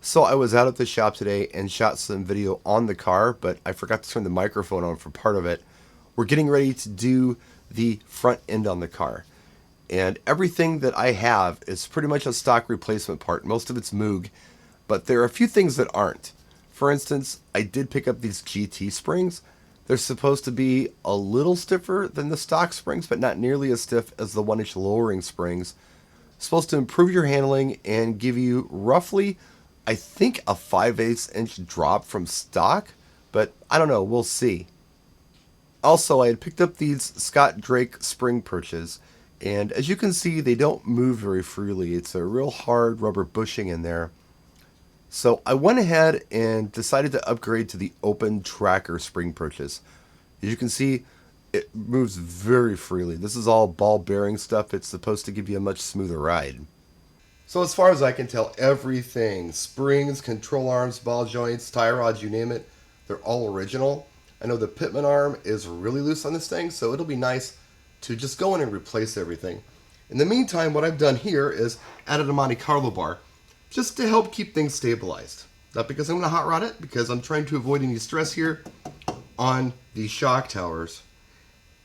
So I was out at the shop today and shot some video on the car, but I forgot to turn the microphone on for part of it. We're getting ready to do the front end on the car. And everything that I have is pretty much a stock replacement part. Most of it's Moog, but there are a few things that aren't. For instance, I did pick up these GT springs. They're supposed to be a little stiffer than the stock springs, but not nearly as stiff as the 1-inch lowering springs. Supposed to improve your handling and give you roughly, I think, a 5/8 inch drop from stock, but I don't know, we'll see. Also, I had picked up these Scott Drake spring perches, and as you can see, they don't move very freely. It's a real hard rubber bushing in there. So I went ahead and decided to upgrade to the open tracker spring perches. As you can see, it moves very freely. This is all ball bearing stuff. It's supposed to give you a much smoother ride. So as far as I can tell, everything, springs, control arms, ball joints, tie rods, you name it, they're all original. I know the pitman arm is really loose on this thing, so it'll be nice to just go in and replace everything. In the meantime, what I've done here is added a Monte Carlo bar just to help keep things stabilized. Not because I'm going to hot rod it, because I'm trying to avoid any stress here on the shock towers.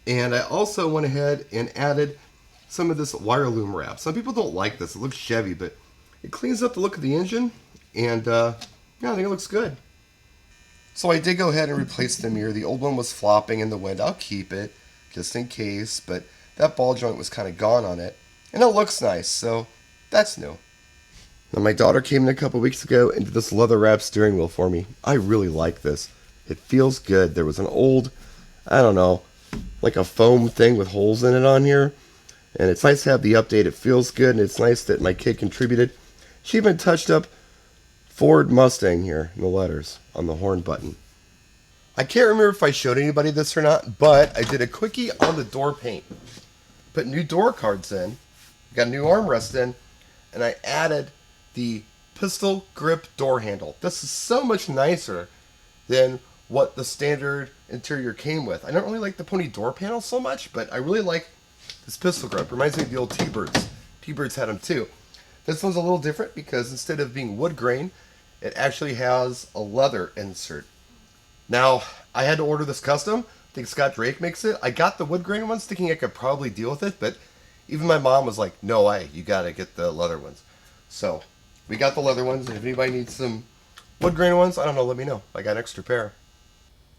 And I also went ahead and added some of this wire loom wrap. Some people don't like this. It looks Chevy, but it cleans up the look of the engine, and yeah, I think it looks good. So I did go ahead and replace the mirror. The old one was flopping in the wind. I'll keep it just in case, but that ball joint was kind of gone on it, and it looks nice, so that's new. Now my daughter came in a couple weeks ago and did this leather wrap steering wheel for me. I really like this. It feels good. There was an old, I don't know, like a foam thing with holes in it on here, and it's nice to have the update. It feels good, and it's nice that my kid contributed. She even touched up Ford Mustang here in the letters on the horn button. I can't remember if I showed anybody this or not, but I did a quickie on the door paint. Put new door cards in, got a new armrest in, and I added the pistol grip door handle. This is so much nicer than what the standard interior came with. I don't really like the pony door panel so much, but I really like this pistol grip. Reminds me of the old T-Birds. T-Birds had them too. This one's a little different because instead of being wood grain, it actually has a leather insert. Now, I had to order this custom. I think Scott Drake makes it. I got the wood grain ones thinking I could probably deal with it, but even my mom was like, no way, you gotta get the leather ones. So, we got the leather ones, and if anybody needs some wood grain ones, I don't know, let me know. I got an extra pair.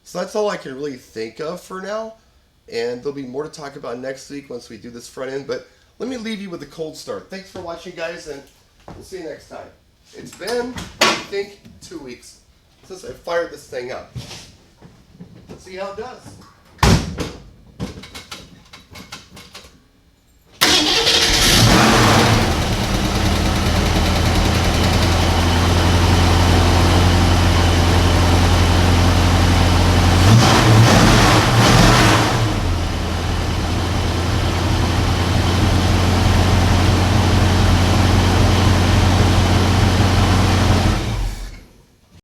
So that's all I can really think of for now, and there'll be more to talk about next week once we do this front end, but let me leave you with a cold start. Thanks for watching, guys, and we'll see you next time. It's been, I think, 2 weeks since I fired this thing up. Let's see how it does.